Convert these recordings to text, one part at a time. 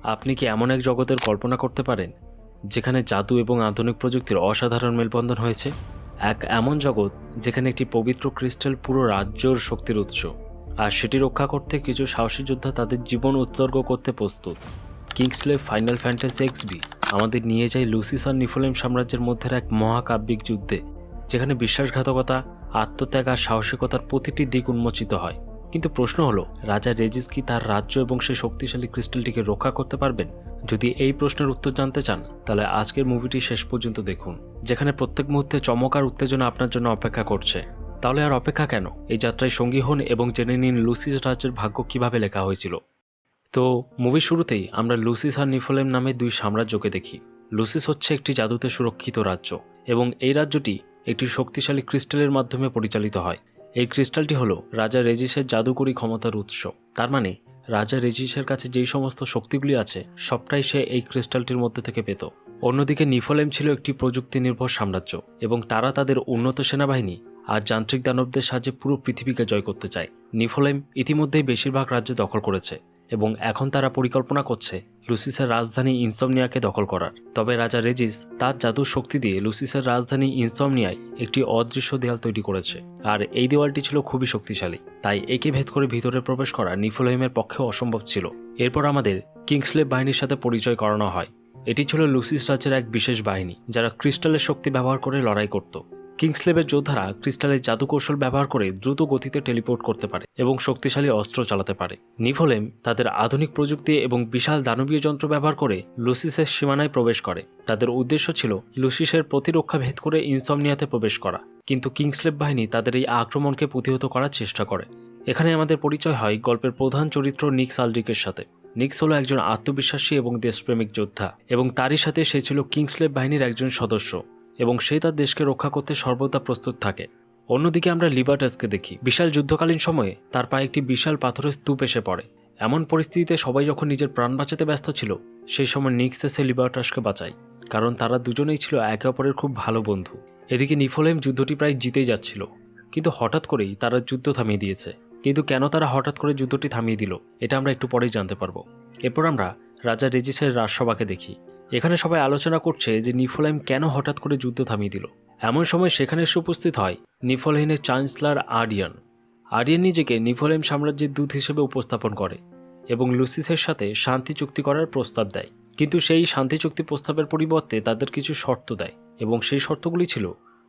আপনি কি এমন এক জগতের কল্পনা করতে পারেন যেখানে জাদু এবং আধুনিক প্রযুক্তির অসাধারণ মেলবন্ধন হয়েছে? এক এমন জগৎ যেখানে একটি পবিত্র ক্রিস্টাল পুরো রাজ্যর শক্তির উৎস, আর সেটি রক্ষা করতে কিছু সাহসী যোদ্ধা তাদের জীবন উৎসর্গ করতে প্রস্তুত। কিংসলে ফাইনাল ফ্যান্টাসি এক্সবি আমাদের নিয়ে যায় লুসিস আর নিফোলেম সাম্রাজ্যের মধ্যে এক মহাকাব্যিক যুদ্ধে, যেখানে বিশ্বাসঘাতকতা, আত্মত্যাগ আর সাহসিকতার প্রতিটি দিক উন্মোচিত হয়। কিন্তু প্রশ্ন হলো, রাজা রেজিস কি তার রাজ্য এবং সেই শক্তিশালী ক্রিস্টালটিকে রক্ষা করতে পারবেন? যদি এই প্রশ্নের উত্তর জানতে চান, তাহলে আজকের মুভিটি শেষ পর্যন্ত দেখুন, যেখানে প্রত্যেক মুহূর্তে চমক আর উত্তেজনা আপনার জন্য অপেক্ষা করছে। তাহলে আর অপেক্ষা কেন? এই যাত্রায় সঙ্গী হন এবং জেনে নিন লুসিস রাজ্যের ভাগ্য কিভাবে লেখা হয়েছিল। তো মুভির শুরুতেই আমরা লুসিস আর নিফোলেম নামে দুই সাম্রাজ্যকে দেখি। লুসিস হচ্ছে একটি জাদুতে সুরক্ষিত রাজ্য, এবং এই রাজ্যটি একটি শক্তিশালী ক্রিস্টালের মাধ্যমে পরিচালিত হয়। এই ক্রিস্টালটি হলো রাজা রেজিসের জাদুকরী ক্ষমতার উৎস। তার মানে রাজা রেজিসের কাছে যেই সমস্ত শক্তিগুলি আছে সবটাই সে এই ক্রিস্টালটির মধ্যে থেকে পেত। অন্যদিকে নিফোলেম ছিল একটি প্রযুক্তি নির্ভর সাম্রাজ্য, এবং তারা তাদের উন্নত সেনাবাহিনী আর যান্ত্রিক দানবদের সাহায্যে পুরো পৃথিবীকে জয় করতে চায়। নিফোলেম ইতিমধ্যেই বেশিরভাগ রাজ্য দখল করেছে, এবং এখন তারা পরিকল্পনা করছে লুসিসের রাজধানী ইনসমনিয়াকে দখল করার। তবে রাজা রেজিস তার জাদুর শক্তি দিয়ে লুসিসের রাজধানী ইনসমনিয়ায় একটি অদৃশ্য দেয়াল তৈরি করেছে, আর এই দেওয়ালটি ছিল খুবই শক্তিশালী। তাই একে ভেদ করে ভিতরে প্রবেশ করা নিফোলেমের পক্ষে অসম্ভব ছিল। এরপর আমাদের কিংসলে বাহিনীর সাথে পরিচয় করানো হয়। এটি ছিল লুসিস রাজ্যের এক বিশেষ বাহিনী, যারা ক্রিস্টালের শক্তি ব্যবহার করে লড়াই করত। কিংসলেবের যোদ্ধারা ক্রিস্টালের জাদুকৌশল ব্যবহার করে দ্রুত গতিতে টেলিপোর্ট করতে পারে এবং শক্তিশালী অস্ত্র চালাতে পারে। নিফোলেম তাদের আধুনিক প্রযুক্তি এবং বিশাল দানবীয় যন্ত্র ব্যবহার করে লুসিসের সীমানায় প্রবেশ করে। তাদের উদ্দেশ্য ছিল লুসিসের প্রতিরক্ষা ভেদ করে ইনসমনিয়াতে প্রবেশ করা, কিন্তু কিংসলেব বাহিনী তাদের এই আক্রমণকে প্রতিহত করার চেষ্টা করে। এখানে আমাদের পরিচয় হয় গল্পের প্রধান চরিত্র নিক্স আলড্রিকের সাথে। নিক্স হলো একজন আত্মবিশ্বাসী এবং দেশপ্রেমিক যোদ্ধা, এবং তারই সাথে সে ছিল কিংসলেব বাহিনীর একজন সদস্য, এবং সে তার দেশকে রক্ষা করতে সর্বদা প্রস্তুত থাকে। অন্যদিকে আমরা লিবার্টাসকে দেখি। বিশাল যুদ্ধকালীন সময়ে তার পায়ে একটি বিশাল পাথরের স্তূপ এসে পড়ে। এমন পরিস্থিতিতে সবাই যখন নিজের প্রাণ বাঁচাতে ব্যস্ত ছিল, সেই সময় নিক্স এসে লিবার্টাসকে বাঁচায়, কারণ তারা দুজনেই ছিল একে অপরের খুব ভালো বন্ধু। এদিকে নিফোলেম যুদ্ধটি প্রায় জিতেই যাচ্ছিল, কিন্তু হঠাৎ করেই তারা যুদ্ধ থামিয়ে দিয়েছে। কিন্তু কেন তারা হঠাৎ করে যুদ্ধটি থামিয়ে দিল, এটা আমরা একটু পরেই জানতে পারবো। এরপর আমরা রাজা রেজিসের রাজসভাকে দেখি। এখানে সবাই আলোচনা করছে যে নিফোলেম কেন হঠাৎ করে যুদ্ধ থামিয়ে দিল। এমন সময় সেখানে এসে উপস্থিত হয় নিফোলেমের চ্যান্সেলর আরিয়ান। আরিয়ান নিজেকে নিফোলেম সাম্রাজ্যের দূত হিসেবে উপস্থাপন করে এবং লুসিসের সাথে শান্তি চুক্তি করার প্রস্তাব দেয়। কিন্তু সেই শান্তি চুক্তি প্রস্তাবের পরিবর্তে তাদের কিছু শর্ত দেয়, এবং সেই শর্তগুলি ছিল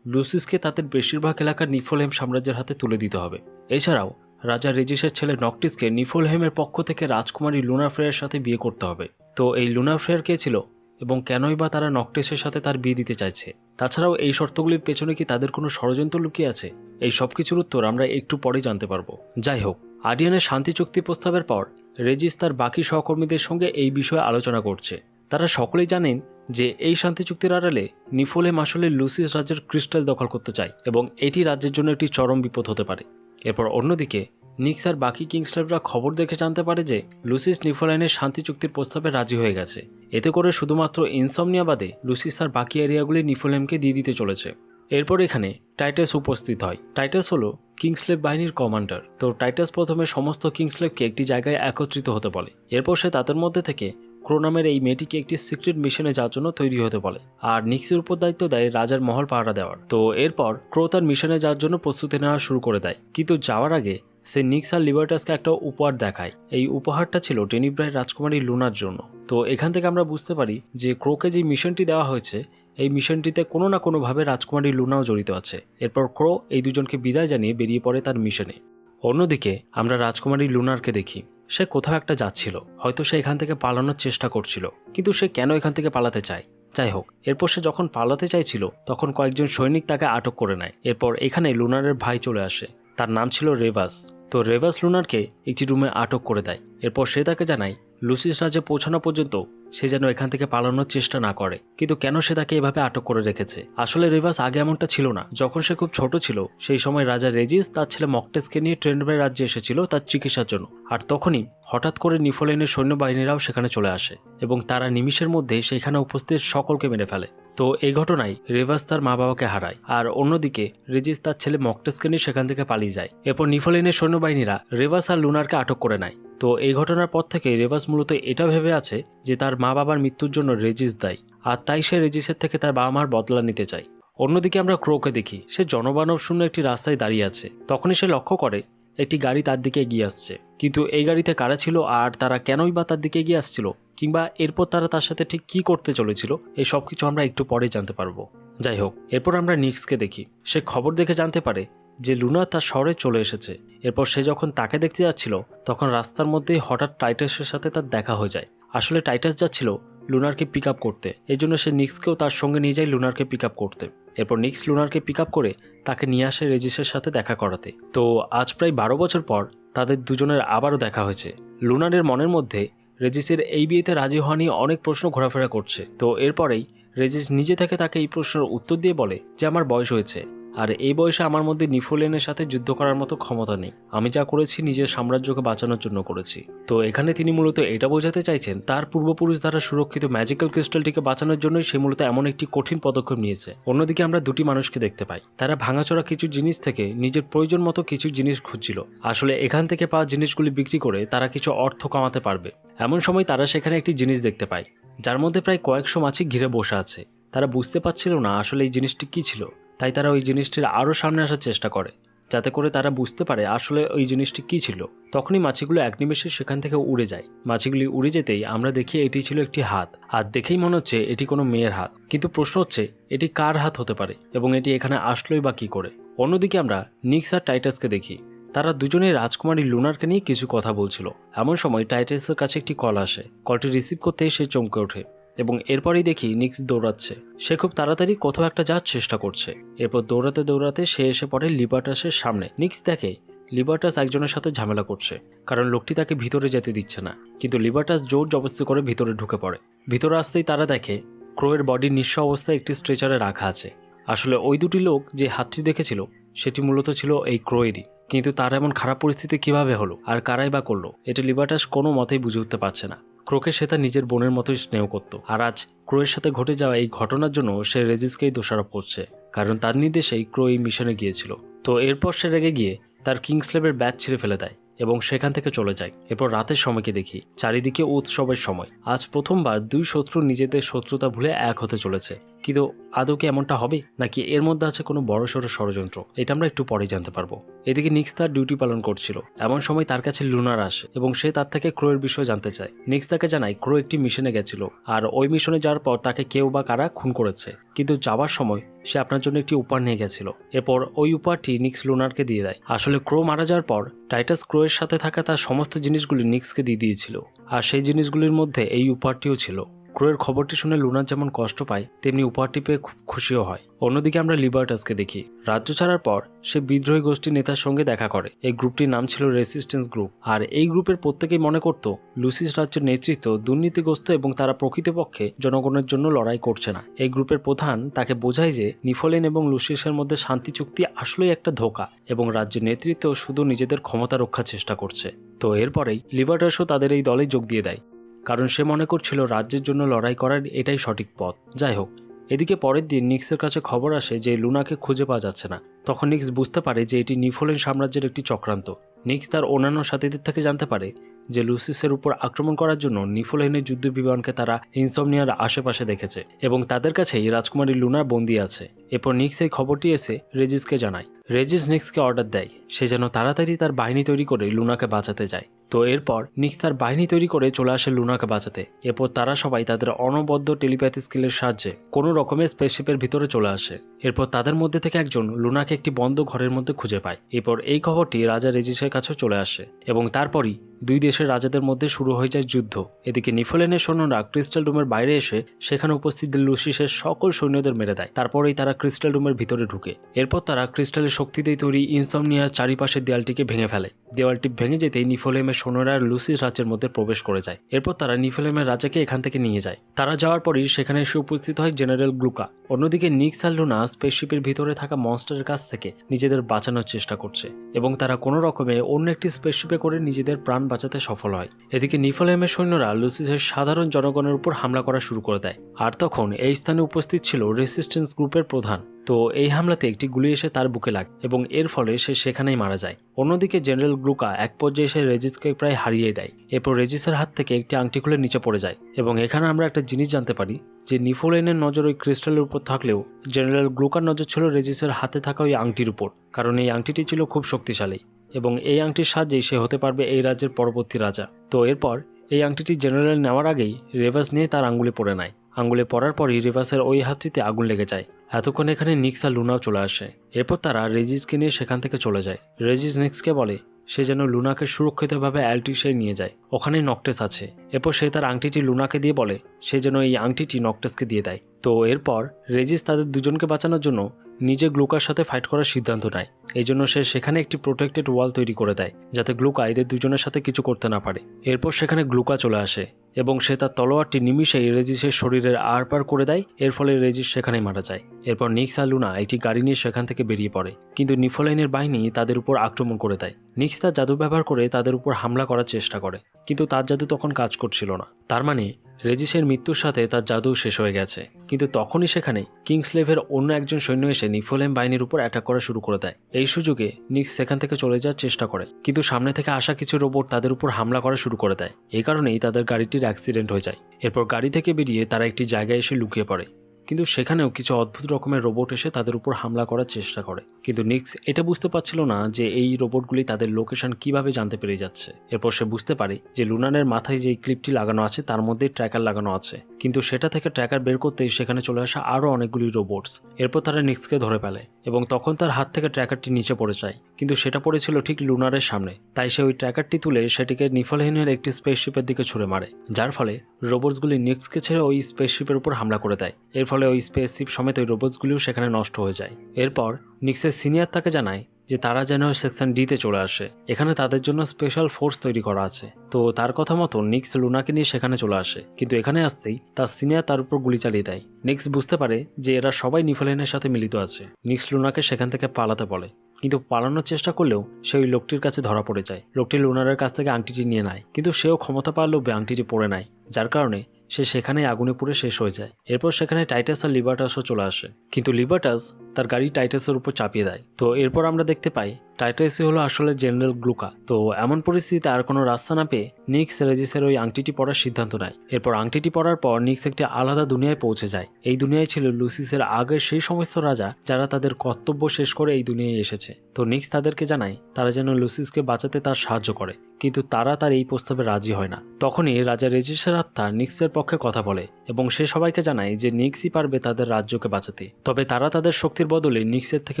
লুসিসকে তাদের বেশিরভাগ এলাকা নিফোলেম সাম্রাজ্যের হাতে তুলে দিতে হবে। এছাড়াও রাজা রেজিসের ছেলে নকটিসকে নিফোলেমের পক্ষ থেকে রাজকুমারী লুনা ফ্রেয়ার সাথে বিয়ে করতে হবে। তো এই লুনা ফ্রেয়ার কে ছিল, এবং কেনই বা তারা নকটিসের সাথে তার বিয়ে দিতে চাইছে? তাছাড়াও এই শর্তগুলির পেছনে কি তাদের কোনো ষড়যন্ত্র লুকিয়ে আছে? এই সব কিছুর উত্তর আমরা একটু পরে জানতে পারবো। যাই হোক, আরিয়ানের শান্তি চুক্তি প্রস্তাবের পর রেজিস তার বাকি সহকর্মীদের সঙ্গে এই বিষয়ে আলোচনা করছে। তারা সকলেই জানেন যে এই শান্তি চুক্তির আড়ালে নিফোলেম আসলে লুসিস রাজ্যের ক্রিস্টাল দখল করতে চায়, এবং এটি রাজ্যের জন্য একটি চরম বিপদ হতে পারে। এরপর অন্যদিকে নিক্স আর বাকি কিংসলেবরা খবর দেখে জানতে পারে যে লুসিস নিফোলেমের শান্তি চুক্তির প্রস্তাবে রাজি হয়ে গেছে। এতে করে শুধুমাত্র ইনসমনিয়া বাদে লুসিস তার বাকি এরিয়াগুলি নিফোলেমকে দিয়ে দিতে চলেছে। এরপর এখানে টাইটাস উপস্থিত হয়। টাইটাস হলো কিংসলেব বাহিনীর কমান্ডার। তো টাইটাস প্রথমে সমস্ত কিংসলেবকে একটি জায়গায় একত্রিত হতে বলে। এরপর সে তাদের মধ্যে থেকে ক্রো নামের এই মেয়েটিকে একটি সিক্রেট মিশনে যাওয়ার জন্য তৈরি হতে বলে, আর নিক্সের উপর দায়িত্ব দেয় রাজার মহল পাহারা দেওয়ার। তো এরপর ক্রো তার মিশনে যাওয়ার জন্য প্রস্তুতি নেওয়া শুরু করে দেয়, কিন্তু যাওয়ার আগে সে নিক্স আর লিবার্টাসকে একটা উপহার দেখায়। এই উপহারটা ছিল টেনিব্রাইয়ের রাজকুমারী লুনার জন্য। তো এখান থেকে আমরা বুঝতে পারি যে ক্রোকে যে মিশনটি দেওয়া হয়েছে, এই মিশনটিতে কোনো না কোনোভাবে রাজকুমারী লুনাও জড়িত আছে। এরপর ক্রো এই দুজনকে বিদায় জানিয়ে বেরিয়ে পড়ে তার মিশনে। অন্যদিকে আমরা রাজকুমারী লুনারকে দেখি। সে কোথাও একটা যাচ্ছিল, হয়তো সে এখান থেকে পালানোর চেষ্টা করছিল, কিন্তু সে কেন এখান থেকে পালাতে চায়? যাই হোক, এরপর সে যখন পালাতে চাইছিল তখন কয়েকজন সৈনিক তাকে আটক করে নেয়। এরপর এখানে লুনারের ভাই চলে আসে, তার নাম ছিল রেভাস। তো রেভাস লুনারকে একটি রুমে আটক করে দেয়। এরপর সে তাকে জানায় লুসিস রাজ্যে পৌঁছানো পর্যন্ত সে যেন এখান থেকে পালানোর চেষ্টা না করে। কিন্তু কেন সে তাকে এভাবে আটক করে রেখেছে? আসলে রেভাস আগে এমনটা ছিল না। যখন সে খুব ছোট ছিল সেই সময় রাজা রেজিস তার ছেলে মকটেসকে নিয়ে ট্রেন্ডব্রাই রাজ্যে এসেছিল তার চিকিৎসার জন্য, আর তখনই হঠাৎ করে নিফোলেমের সৈন্যবাহিনীরাও সেখানে চলে আসে। এবং তারা নিমিষের মধ্যে সেখানে উপস্থিত সকলকে মেরে ফেলে। তো এই ঘটনায় রেভাস তার মা বাবাকে হারায়, আর অন্যদিকে রেজিস তার ছেলে মকটেসকে নিয়ে সেখান থেকে পালিয়ে যায়। এরপর নিফোলেনের সৈন্যবাহিনীরা রেভাস আর লুনারকে আটক করে নেয়। তো এই ঘটনার পর থেকে রেভাস মূলত এটা ভেবে আছে যে তার মা বাবার মৃত্যুর জন্য রেজিস দায়ী, আর তাই সে রেজিসের থেকে তার বাবা মার বদলা নিতে চায়। অন্যদিকে আমরা ক্রোকে দেখি, সে জনমানব শূন্য একটি রাস্তায় দাঁড়িয়ে আছে। তখনই সে লক্ষ্য করে একটি গাড়ি তার দিকে এগিয়ে আসছে, কিন্তু এই গাড়িতে কারা ছিল আর তারা কেনই বা তার দিকে এগিয়ে আসছিল, কিংবা এরপর তারা তার সাথে ঠিক কী করতে চলেছিল, এই সব কিছু আমরা একটু পরে জানতে পারবো। যাই হোক, এরপর আমরা নিক্সকে দেখি। সে খবর দেখে জানতে পারে যে লুনা তার শহরে চলে এসেছে। এরপর সে যখন তাকে দেখতে যাচ্ছিল তখন রাস্তার মধ্যেই হঠাৎ টাইটাসের সাথে তার দেখা হয়ে যায়। আসলে টাইটাস যাচ্ছিল লুনারকে পিক আপ করতে, এই জন্য সে নিক্সকেও তার সঙ্গে নিয়ে যায় লুনারকে পিক আপ করতে। এরপর নিক্স লুনারকে পিক আপ করে তাকে নিয়ে আসে রেজিসের সাথে দেখা করাতে। তো আজ প্রায় 12 বছর পর তাদের দুজনের আবারও দেখা হয়েছে। লুনারের মনের মধ্যে রেজিসের এই বিয়েতে রাজি হওয়া নিয়ে অনেক প্রশ্ন ঘোরাফেরা করছে। তো এরপরেই রেজিস নিজে থেকে তাকে এই প্রশ্নের উত্তর দিয়ে বলে যে আমার বয়স হয়েছে, আর এই বয়সে আমার মধ্যে নিফোলেনের সাথে যুদ্ধ করার মতো ক্ষমতা নেই। আমি যা করেছি নিজের সাম্রাজ্যকে বাঁচানোর জন্য করেছি। তো এখানে তিনি মূলত এটা বোঝাতে চাইছেন তার পূর্বপুরুষ দ্বারা সুরক্ষিত ম্যাজিক্যাল ক্রিস্টালটিকে বাঁচানোর জন্যই সে মূলত এমন একটি কঠিন পদক্ষেপ নিয়েছে। অন্যদিকে আমরা দুটি মানুষকে দেখতে পাই, তারা ভাঙাচোরা কিছু জিনিস থেকে নিজের প্রয়োজন মতো কিছু জিনিস খুঁজছিল। আসলে এখান থেকে পাওয়া জিনিসগুলি বিক্রি করে তারা কিছু অর্থ কামাতে পারবে। এমন সময় তারা সেখানে একটি জিনিস দেখতে পায় যার মধ্যে প্রায় কয়েকশো মাছি ঘিরে বসে আছে। তারা বুঝতে পারছিল না আসলে এই জিনিসটি কী ছিল, তাই তারা ওই জিনিসটির আরও সামনে আসার চেষ্টা করে যাতে করে তারা বুঝতে পারে আসলে ওই জিনিসটি কী ছিল। তখনই মাছিগুলো এক নিমেষে সেখান থেকে উড়ে যায়। মাছিগুলি উড়ে যেতেই আমরা দেখি এটি ছিল একটি হাত, আর দেখেই মনে হচ্ছে এটি কোনো মেয়ের হাত। কিন্তু প্রশ্ন হচ্ছে এটি কার হাত হতে পারে এবং এটি এখানে আসলোই বা কী করে। অন্যদিকে আমরা নিক্স আর টাইটাসকে দেখি, তারা দুজনেই রাজকুমারী লুনারকে নিয়ে কিছু কথা বলছিল। এমন সময় টাইটাসের কাছে একটি কল আসে। কলটি রিসিভ করতেই সে চমকে ওঠে এবং এরপরেই দেখি নিক্স দৌড়াচ্ছে। সে খুব তাড়াতাড়ি কোথাও একটা যাওয়ার চেষ্টা করছে। এরপর দৌড়াতে দৌড়াতে সে এসে পড়ে লিবার্টাসের সামনে। নিক্স দেখে লিবার্টাস একজনের সাথে ঝামেলা করছে, কারণ লোকটি তাকে ভিতরে যেতে দিচ্ছে না। কিন্তু লিবার্টাস জোর জবরদস্তি করে ভিতরে ঢুকে পড়ে। ভিতরে আসতেই তারা দেখে ক্রোয়ের বডি নিঃস্ব অবস্থায় একটি স্ট্রেচারে রাখা আছে। আসলে ওই দুটি লোক যে হাতটি দেখেছিল সেটি মূলত ছিল এই ক্রোয়েরই। কিন্তু তার এমন খারাপ পরিস্থিতি কিভাবে হলো আর কারাই বা করলো, এটা লিবার্টাস কোনো মতেই বুঝে উঠতে পারছে না। ক্রোকে সে তার নিজের বোনের মতোই স্নেহ করত, আর আজ ক্রোয়ের সাথে ঘটে যাওয়া এই ঘটনার জন্য সে রেজিসকেই দোষারোপ করছে, কারণ তার নির্দেশেই ক্রো এই মিশনে গিয়েছিল। তো এরপর সে রেগে গিয়ে তার কিংসলেভের ব্যাজ ছিঁড়ে ফেলে দেয় এবং সেখান থেকে চলে যায়। এরপর রাতের সময়কে দেখি, চারিদিকে উৎসবের সময়। আজ প্রথমবার দুই শত্রু নিজেদের শত্রুতা ভুলে এক হতে চলেছে। কিন্তু আদৌ কি এমনটা হবে, নাকি এর মধ্যে আছে কোনো বড়সড় ষড়যন্ত্র, এটা আমরা একটু পরে জানতে পারবো। এদিকে নিক্স তার ডিউটি পালন করছিল। এমন সময় তার কাছে লুনার আসে এবং সে তার থেকে ক্রোয়ের বিষয়ে জানতে চায়। নিক্স তাকে জানায় ক্রো একটি মিশনে গেছিল, আর ওই মিশনে যাওয়ার পর তাকে কেউ বা কারা খুন করেছে, কিন্তু যাওয়ার সময় সে আপনার জন্য একটি উপহার নিয়ে গেছিল। এরপর ওই উপহারটি নিক্স লুনারকে দিয়ে দেয়। আসলে ক্রো মারা যাওয়ার পর টাইটাস ক্রোয়ের সাথে থাকা তার সমস্ত জিনিসগুলি নিক্সকে দিয়ে দিয়েছিল, আর সেই জিনিসগুলির মধ্যে এই উপহারটিও ছিল। ক্রোয়ের খবরটি শুনে লুনার যেমন কষ্ট পায়, তেমনি উপহারটি পেয়ে খুব খুশিও হয়। অন্যদিকে আমরা লিবার্টাসকে দেখি, রাজ্য ছাড়ার পর সে বিদ্রোহী গোষ্ঠীর নেতার সঙ্গে দেখা করে। এই গ্রুপটির নাম ছিল রেসিস্টেন্স গ্রুপ, আর এই গ্রুপের প্রত্যেকেই মনে করত লুসিস রাজ্যের নেতৃত্ব দুর্নীতিগ্রস্ত এবং তারা প্রকৃতপক্ষে জনগণের জন্য লড়াই করছে না। এই গ্রুপের প্রধান তাকে বোঝায় যে নিফোলেন এবং লুসিসের মধ্যে শান্তি চুক্তি আসলেই একটা ধোঁকা এবং রাজ্যের নেতৃত্ব শুধু নিজেদের ক্ষমতা রক্ষার চেষ্টা করছে। তো এরপরেই লিবার্টাসও তাদের এই দলে যোগ দিয়ে দেয়, কারণ সে মনে করছিল রাজ্যের জন্য লড়াই করার এটাই সঠিক পথ। যাই হোক, এদিকে পরের দিন নিক্সের কাছে খবর আসে যে লুনাকে খুঁজে পাওয়া যাচ্ছে না। তখন নিক্স বুঝতে পারে যে এটি নিফোলেন সাম্রাজ্যের একটি চক্রান্ত। নিক্স তার অন্যান্য সাথীদের থেকে জানতে পারে যে লুসিসের উপর আক্রমণ করার জন্য নিফোলেনের যুদ্ধ বিমানকে তারা ইনসমনিয়ার আশেপাশে দেখেছে এবং তাদের কাছেই রাজকুমারী লুনার বন্দী আছে। এরপর নিক্স এই খবরটি এসে রেজিসকে জানায়। রেজিস নিক্সকে অর্ডার দেয় সে যেন তাড়াতাড়ি তার বাহিনী তৈরি করে লুনাকে বাঁচাতে যায়। তো এরপর নিক্স তার বাহিনী তৈরি করে চলে আসে লুনাকে বাঁচাতে। এরপর তারা সবাই তাদের অনবদ্য টেলিপ্যাথি স্কিলের সাহায্যে কোনো রকমের স্পেসশিপের ভিতরে চলে আসে। এরপর তাদের মধ্যে থেকে একজন লুনাকে একটি বন্ধ ঘরের মধ্যে খুঁজে পায়। এরপর এই খবরটি রাজা রেজিসের কাছেও চলে আসে এবং তারপরই দুই দেশের রাজাদের মধ্যে শুরু হয়ে যায় যুদ্ধ। এদিকে নিফোলেনের সৈন্যরা ক্রিস্টাল রুমের বাইরে এসে সেখানে উপস্থিত লুসিসের সকল সৈন্যদের মেরে দেয়। তারপরেই তারা ক্রিস্টাল রুমের ভিতরে ঢুকে। এরপর তারা ক্রিস্টালের শক্তি দিয়ে তৈরি ইনসমনিয়ার চারিপাশের দেয়ালটিকে ভেঙে ফেলে। দেওয়ালটি ভেঙে যেতেই নিফোলেমের সৈন্যরা লুসিস রাজ্যের মধ্যে প্রবেশ করে যায়। এরপর তারা নিফোলেমের রাজাকে এখান থেকে নিয়ে যায়। তারা যাওয়ার পরই সেখানে এসে উপস্থিত হয় জেনারেল গ্লুকা। অন্যদিকে নিক্স আর লুনা স্পেসশিপের ভিতরে থাকা মনস্টারের কাছ থেকে নিজেদের বাঁচানোর চেষ্টা করছে এবং তারা কোনো রকমে অন্য একটি স্পেসশিপে করে নিজেদের প্রাণ বাঁচাতে সফল হয়। এদিকে নিফলহেমের সৈন্যরা লুসিসের সাধারণ জনগণের উপর হামলা করা শুরু করে দেয়। আর তখন এই স্থানে উপস্থিত ছিল রেসিস্ট্যান্স গ্রুপের প্রধান। তো এই হামলাতে একটি গুলি এসে তার বুকে লাগে এবং এর ফলে সে সেখানেই মারা যায়। অন্যদিকে জেনারেল গ্লুকা এক পর্যায়ে এসে রেজিসকে প্রায় হারিয়ে দেয়। এরপর রেজিসের হাত থেকে একটি আংটি খুলে নিচে পড়ে যায় এবং এখানে আমরা একটা জিনিস জানতে পারি যে নিফোলেনের নজর ওই ক্রিস্টালের উপর থাকলেও জেনারেল গ্লুকার নজর ছিল রেজিসের হাতে থাকা ওই আংটির উপর, কারণ এই আংটিটি ছিল খুব শক্তিশালী এবং এই আংটির সাহায্যেই সে হতে পারবে এই রাজ্যের পরবর্তী রাজা। তো এরপর এই আংটিটি জেনারেল নেওয়ার আগেই রেভাস নিয়ে তার আঙ্গুলে পড়ে নেয়। আঙ্গুলে পড়ার পরই রেভাসের ওই হাতটিতে আগুন লেগে যায়। এতক্ষণ এখানে নিক্স আর লুনাও চলে আসে। এরপর তারা রেজিসকে নিয়ে সেখান থেকে চলে যায়। রেজিস নিক্সকে বলে সে যেন লুনাকে সুরক্ষিতভাবে অ্যালটিসে নিয়ে যায়, ওখানেই নকটেস আছে। এরপর সে তার আংটিটি লুনাকে দিয়ে বলে সে যেন এই আংটিটি নকটেসকে দিয়ে দেয়। তো এরপর রেজিস তাদের দুজনকে বাঁচানোর জন্য নিজে গ্লুকার সাথে ফাইট করার সিদ্ধান্ত নেয়। এই জন্য সে সেখানে একটি প্রোটেক্টেড ওয়াল তৈরি করে দেয় যাতে গ্লুকা এদের দুজনের সাথে কিছু করতে না পারে। এরপর সেখানে গ্লুকা চলে আসে এবং সে তার তলোয়ারটি নিমিষেই রেজিসের শরীরের আরপার করে দেয়। এর ফলে রেজিস সেখানেই মারা যায়। এরপর নিক্স আর লুনা একটি গাড়ি নিয়ে সেখান থেকে বেরিয়ে পড়ে, কিন্তু নিফোলাইনের বাহিনী তাদের উপর আক্রমণ করে দেয়। নিক্স তার জাদু ব্যবহার করে তাদের উপর হামলা করার চেষ্টা করে, কিন্তু তার জাদু তখন কাজ করছিল না। তার মানে রেজিসের মৃত্যুর সাথে তার জাদু শেষ হয়ে গেছে। কিন্তু তখনই সেখানে কিংসলেভের অন্য একজন সৈন্য এসে নিফোলেম বাহিনীর উপর অ্যাটাক করা শুরু করে দেয়। এই সুযোগে নিক্স সেখান থেকে চলে যাওয়ার চেষ্টা করে, কিন্তু সামনে থেকে আসা কিছু রোবট তাদের উপর হামলা করা শুরু করে দেয়। এই কারণেই তাদের গাড়িটির অ্যাক্সিডেন্ট হয়ে যায়। এরপর গাড়ি থেকে বেরিয়ে তারা একটি জায়গায় এসে লুকিয়ে পড়ে, কিন্তু সেখানেও কিছু অদ্ভুত রকমের রোবট এসে তাদের উপর হামলা করার চেষ্টা করে। কিন্তু নিক্স এটা বুঝতে পারছিল না যে এই রোবটগুলি তাদের লোকেশন কিভাবে জানতে পেরে যাচ্ছে। এরপর সে বুঝতে পারে যে লুনানের মাথায় যে ক্লিপটি লাগানো আছে তার মধ্যে ট্র্যাকার লাগানো আছে, কিন্তু সেটা থেকে ট্র্যাকার বের করতেই সেখানে চলে আসা আরও অনেকগুলি রোবটস। এরপর তারা নিক্সকে ধরে ফেলে এবং তখন তার হাত থেকে ট্র্যাকারটি নিচে পড়ে যায়, কিন্তু সেটা পড়েছিল ঠিক লুনারের সামনে। তাই সে ওই ট্র্যাকারটি তুলে সেটিকে নিফলহেনের একটি স্পেসশিপের দিকে ছুড়ে মারে, যার ফলে রোবটসগুলি নিক্সকে ছেড়ে ওই স্পেসশিপের উপর হামলা করে দেয়। এর ফলে ওই স্পেসশিপ সমেত ওই রোবটসগুলিও সেখানে নষ্ট হয়ে যায়। এরপর নিক্সের সিনিয়র তাকে জানায় যে তারা যেন সেকশন ডিতে চলে আসে, এখানে তাদের জন্য স্পেশাল ফোর্স তৈরি করা আছে। তো তার কথা মতো নিক্স লুনাকে নিয়ে সেখানে চলে আসে, কিন্তু এখানে আসতেই তার সিনিয়র তার উপর গুলি চালিয়ে দেয়। নিক্স বুঝতে পারে যে এরা সবাই নিফলেনের সাথে মিলিত আছে। নিক্স লুনাকে সেখান থেকে পালাতে বলে, কিন্তু পালানোর চেষ্টা করলেও সে ওই লোকটির কাছে ধরা পড়ে যায়। লোকটি লুনারের কাছ থেকে আংটিটি নিয়ে নেয়, কিন্তু সেও ক্ষমতা পাওয়ার লোভে আংটিটি পড়ে নেয়, যার কারণে সে সেখানে আগুনে পুড়ে শেষ হয়ে যায়। এরপর সেখানে টাইটাস আর লিবার্টাসও চলে আসে, কিন্তু লিবার্টাস তার গাড়ি টাইটাসের উপর চাপিয়ে দেয়। তো এরপর আমরা দেখতে পাই টাইটাসই হলো আসলে জেনারেল গ্লুকা। তো এমন পরিস্থিতিতে আর কোনো রাস্তা না পেয়ে নিক্স রেজিসের ওই আংটিটি পরার সিদ্ধান্ত নেয়। এরপর আংটিটি পরার পর নিক্স একটি আলাদা দুনিয়ায় পৌঁছে যায়। এই দুনিয়ায় ছিল লুসিসের আগের সেই সমস্ত রাজা যারা তাদের কর্তব্য শেষ করে এই দুনিয়ায় এসেছে। তো নিক্স তাদেরকে জানায় তারা যেন লুসিসকে বাঁচাতে তার সাহায্য করে, কিন্তু তারা তার এই প্রস্তাবে রাজি হয় না। তখনই রাজা রেজিসের আত্মা নিক্সের পক্ষে কথা বলে এবং সে সবাইকে জানায় যে নিক্সই পারবে তাদের রাজ্যকে বাঁচাতে। তবে তারা তাদের শক্তির বদলে নিক্সের থেকে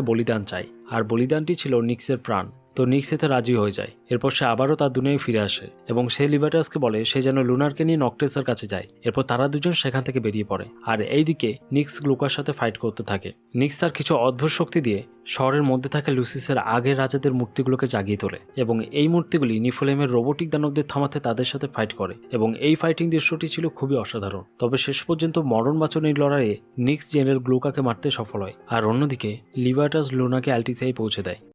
বলিদান চায়, আর বলিদানটি ছিল নিক্সের প্রাণ। তো নিক্স এতে রাজি হয়ে যায়। এরপর সে আবারও তার দুনিয়ায় ফিরে আসে এবং সে লিবার্টাসকে বলে সে যেন লুনারকে নিয়ে নকটেসের কাছে যায়। এরপর তারা দুজন সেখান থেকে বেরিয়ে পড়ে, আর এইদিকে নিক্স গ্লুকার সাথে ফাইট করতে থাকে। নিক্স তার কিছু অদ্ভুত শক্তি দিয়ে শহরের মধ্যে থাকা লুসিসের আগের রাজাদের মূর্তিগুলোকে জাগিয়ে তোলে এবং এই মূর্তিগুলি নিফোলেমের রোবোটিক দানবদের থামাতে তাদের সাথে ফাইট করে এবং এই ফাইটিং দৃশ্যটি ছিল খুবই অসাধারণ। তবে শেষ পর্যন্ত মরণ বাঁচানোর লড়াইয়ে নিক্স জেনারেল গ্লুকাকে মারতে সফল হয়, আর অন্যদিকে লিবার্টাস লুনাকে অ্যালটিসায় পৌঁছে দেয়।